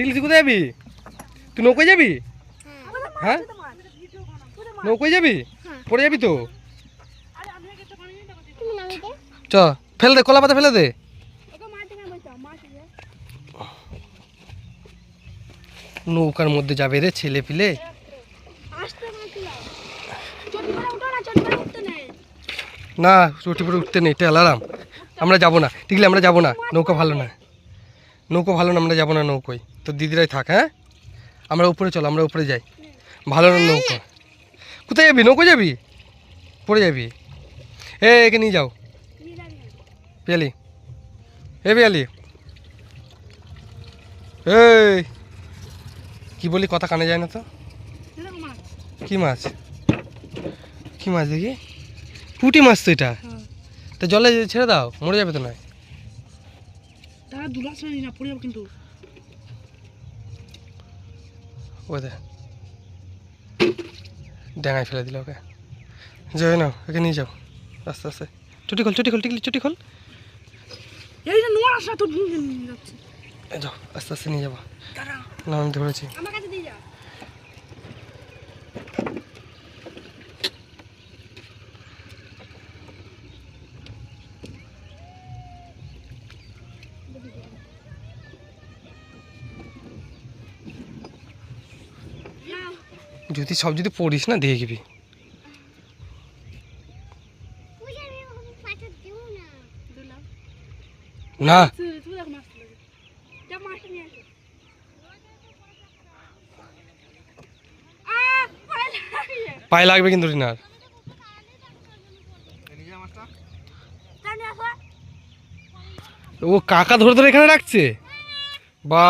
টিকলি কোথায় যাবি? তুই নৌকোয় যাবি? হ্যাঁ নৌকোয় যাবি? পড়ে যাবি তো। চ ফেলে দে, কলা পাতা ফেলে দে। নৌকার মধ্যে যাবে রে ছেলে পিলে। না চটি পরে উঠতে নেই, টেলারাম। আমরা যাবো না টিকলি, আমরা যাবো না, নৌকা ভালো না, নৌকো ভালো না, আমরা যাবো না নৌকোয়। তো দিদিরাই থাক। হ্যাঁ আমরা উপরে চলো, আমরা উপরে যাই। ভালো না নৌকো। কোথায় যাবি? নৌকো যাবি? পড়ে যাবি। একে নিয়ে যাও পিয়ালি। পিয়ালি এই কি বলি, কথা কানে যায় না তো। কি মাছ? কি মাছ দেখি? পুঁটি মাছ তো এটা। তো জলে ছেড়ে দাও, মরে যাবে তো। নয় কিন্তু ডেঙায় ফেলে দিল ওকে। যাই না, একে নিয়ে যাও আস্তে আস্তে। চুটি খোল, চুটি খোল টিকলি, চুটি খোল। যাও আস্তে আস্তে নিয়ে যাবো। না আমি ধরেছি। যদি সব যদি পড়িস না দেখবি। না পায়ে লাগবে কিন্তু রিনার। ও কাকা ধরে ধরে এখানে রাখছে। বা